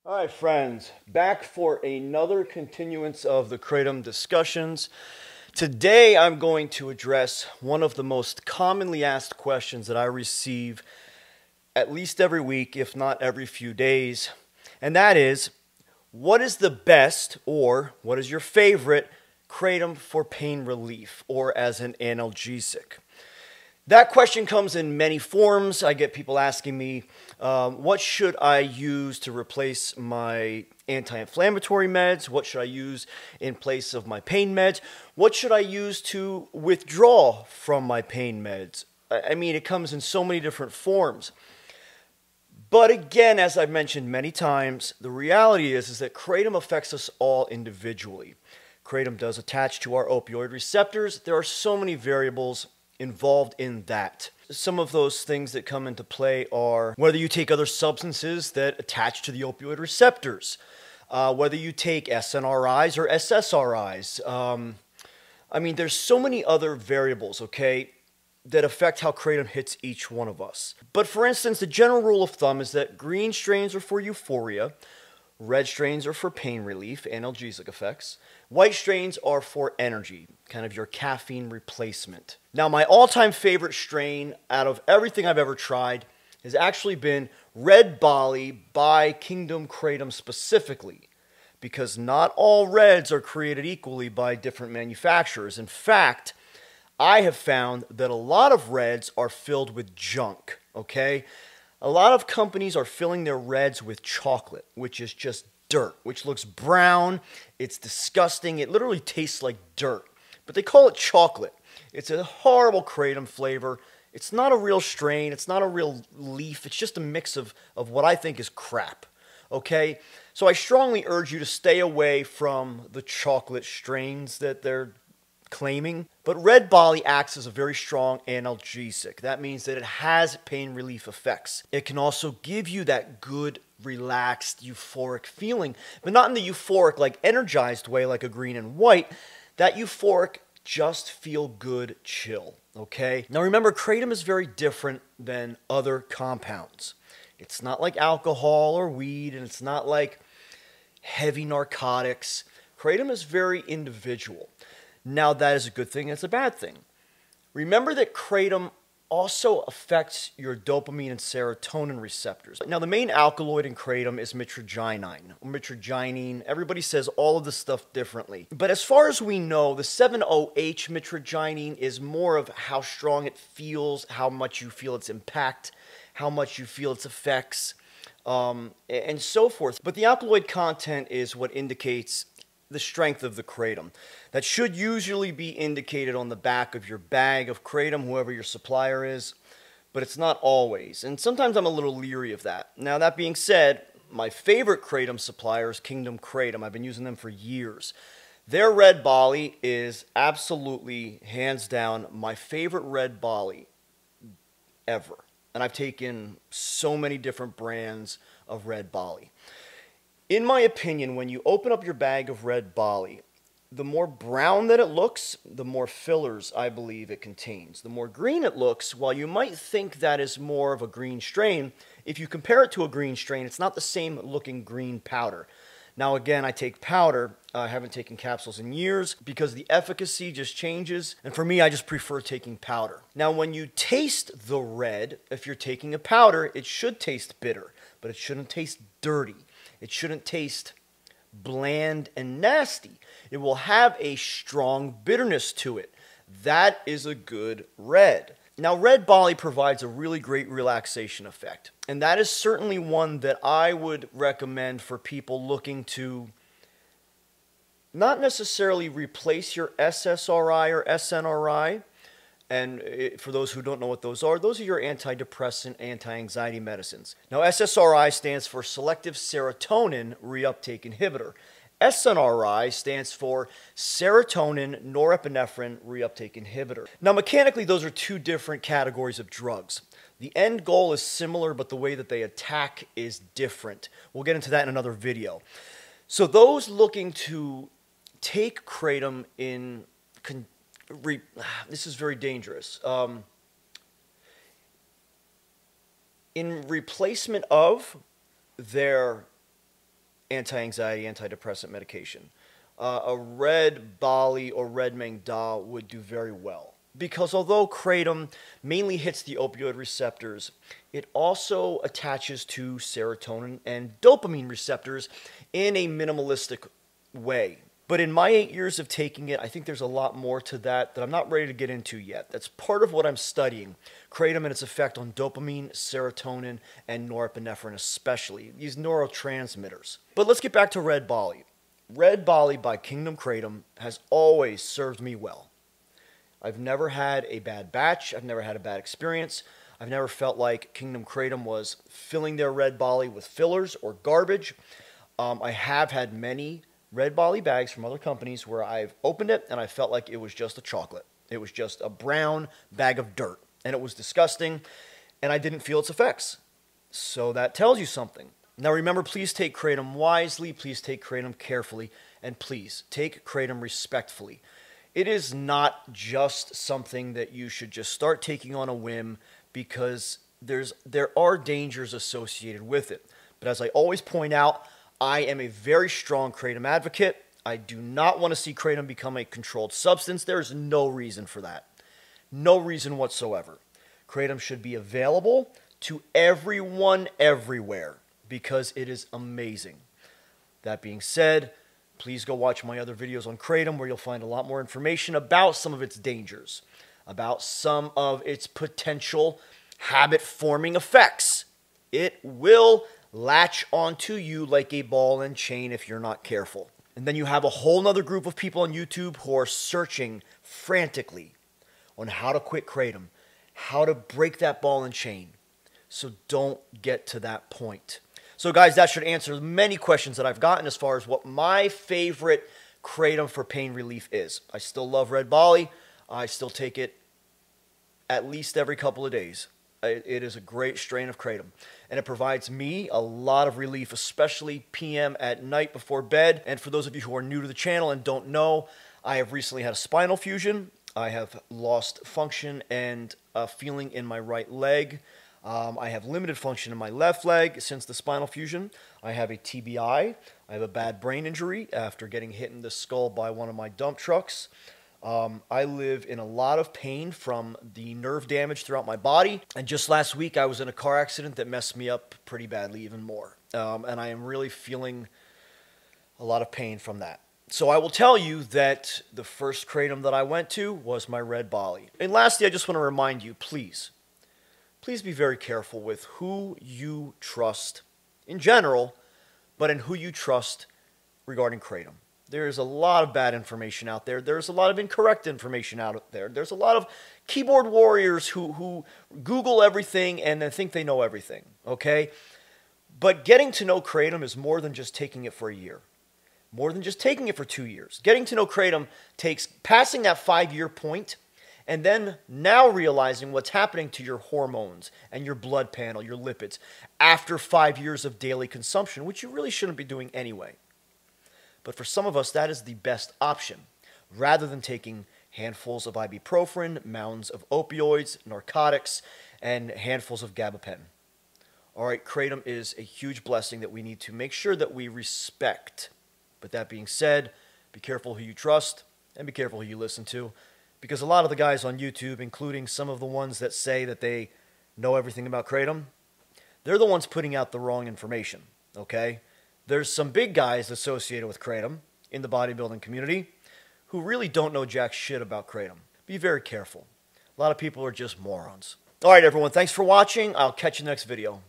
All right, friends, back for another continuance of the KRATOM discussions. Today, I'm going to address one of the most commonly asked questions that I receive at least every week, if not every few days, and that is, what is the best or what is your favorite KRATOM for pain relief or as an analgesic? That question comes in many forms. I get people asking me, what should I use to replace my anti-inflammatory meds? What should I use in place of my pain meds? What should I use to withdraw from my pain meds? I mean, it comes in so many different forms. But again, as I've mentioned many times, the reality is that KRATOM affects us all individually. KRATOM does attach to our opioid receptors. There are so many variables involved in that. Some of those things that come into play are whether you take other substances that attach to the opioid receptors, whether you take SNRIs or SSRIs. I mean, there's so many other variables, okay, that affect how KRATOM hits each one of us. But for instance, the general rule of thumb is that green strains are for euphoria, red strains are for pain relief, analgesic effects. White strains are for energy, kind of your caffeine replacement. Now, my all-time favorite strain out of everything I've ever tried has actually been Red Bali by Kingdom KRATOM specifically, because not all reds are created equally by different manufacturers. In fact, I have found that a lot of reds are filled with junk, okay? A lot of companies are filling their reds with chocolate, which is just dirt, which looks brown. It's disgusting. It literally tastes like dirt. But they call it chocolate. It's a horrible KRATOM flavor. It's not a real strain. It's not a real leaf. It's just a mix of what I think is crap. Okay? So I strongly urge you to stay away from the chocolate strains that they're claiming. But Red Bali acts as a very strong analgesic. That means that it has pain relief effects. It can also give you that good, relaxed, euphoric feeling, but not in the euphoric, like energized way like a green and white. That euphoric, just feel good chill, okay? Now remember, KRATOM is very different than other compounds. It's not like alcohol or weed, and it's not like heavy narcotics. KRATOM is very individual. Now, that is a good thing and it's a bad thing. Remember that KRATOM also affects your dopamine and serotonin receptors. Now, the main alkaloid in KRATOM is mitragynine. Everybody says all of this stuff differently. But as far as we know, the 7-OH mitragynine is more of how strong it feels, how much you feel its impact, how much you feel its effects, and so forth. But the alkaloid content is what indicates the strength of the KRATOM. That should usually be indicated on the back of your bag of KRATOM, whoever your supplier is, but it's not always. And sometimes I'm a little leery of that. Now, that being said, my favorite KRATOM supplier is Kingdom KRATOM. I've been using them for years. Their Red Bali is absolutely, hands down, my favorite Red Bali ever. And I've taken so many different brands of Red Bali. In my opinion, when you open up your bag of Red Bali, the more brown that it looks, the more fillers I believe it contains. The more green it looks, while you might think that is more of a green strain, if you compare it to a green strain, it's not the same looking green powder. Now again, I take powder. I haven't taken capsules in years because the efficacy just changes. And for me, I just prefer taking powder. Now when you taste the red, if you're taking a powder, it should taste bitter, but it shouldn't taste dirty. It shouldn't taste bland and nasty. It will have a strong bitterness to it. That is a good red. Now, Red Bali provides a really great relaxation effect. And that is certainly one that I would recommend for people looking to not necessarily replace your SSRI or SNRI. And for those who don't know what those are your antidepressant, anti-anxiety medicines. Now, SSRI stands for Selective Serotonin Reuptake Inhibitor. SNRI stands for Serotonin Norepinephrine Reuptake Inhibitor. Now, mechanically, those are two different categories of drugs. The end goal is similar, but the way that they attack is different. We'll get into that in another video. So those looking to take KRATOM in this is very dangerous. In replacement of their anti-anxiety, antidepressant medication. A red Bali or red Meng Da would do very well. Because although kratom mainly hits the opioid receptors, it also attaches to serotonin and dopamine receptors in a minimalistic way. But in my 8 years of taking it, I think there's a lot more to that I'm not ready to get into yet. That's part of what I'm studying. Kratom and its effect on dopamine, serotonin, and norepinephrine especially, these neurotransmitters. But let's get back to Red Bali. Red Bali by Kingdom Kratom has always served me well. I've never had a bad batch. I've never had a bad experience. I've never felt like Kingdom Kratom was filling their Red Bali with fillers or garbage. I have had many Red Bali bags from other companies where I've opened it and I felt like it was just a chocolate. It was just a brown bag of dirt, and it was disgusting, and I didn't feel its effects. So that tells you something. Now remember, please take Kratom wisely, please take Kratom carefully, and please take Kratom respectfully. It is not just something that you should just start taking on a whim, because there are dangers associated with it. But as I always point out, I am a very strong Kratom advocate. I do not want to see Kratom become a controlled substance. There is no reason for that. No reason whatsoever. Kratom should be available to everyone everywhere because it is amazing. That being said, please go watch my other videos on Kratom where you'll find a lot more information about some of its dangers, about some of its potential habit-forming effects. It will latch onto you like a ball and chain if you're not careful. And then you have a whole nother group of people on YouTube who are searching frantically on how to quit Kratom, how to break that ball and chain. So don't get to that point. So guys, that should answer many questions that I've gotten as far as what my favorite Kratom for pain relief is. I still love Red Bali. I still take it at least every couple of days. It is a great strain of Kratom, and it provides me a lot of relief, especially PM at night before bed. And for those of you who are new to the channel and don't know, I have recently had a spinal fusion. I have lost function and feeling in my right leg. I have limited function in my left leg since the spinal fusion. I have a TBI. I have a bad brain injury after getting hit in the skull by one of my dump trucks. I live in a lot of pain from the nerve damage throughout my body. And just last week, I was in a car accident that messed me up pretty badly even more. And I am really feeling a lot of pain from that. So I will tell you that the first Kratom that I went to was my Red Bali. And lastly, I just want to remind you, please be very careful with who you trust in general, but in who you trust regarding Kratom. There's a lot of bad information out there. There's a lot of incorrect information out there. There's a lot of keyboard warriors who Google everything and then think they know everything, okay? But getting to know Kratom is more than just taking it for a year, more than just taking it for 2 years. Getting to know Kratom takes passing that 5-year point and then now realizing what's happening to your hormones and your blood panel, your lipids, after 5 years of daily consumption, which you really shouldn't be doing anyway. But for some of us, that is the best option, rather than taking handfuls of ibuprofen, mounds of opioids, narcotics, and handfuls of gabapentin. All right, Kratom is a huge blessing that we need to make sure that we respect. But that being said, be careful who you trust and be careful who you listen to, because a lot of the guys on YouTube, including some of the ones that say that they know everything about Kratom, they're the ones putting out the wrong information, okay? There's some big guys associated with Kratom in the bodybuilding community who really don't know jack shit about Kratom. Be very careful. A lot of people are just morons. All right, everyone. Thanks for watching. I'll catch you in the next video.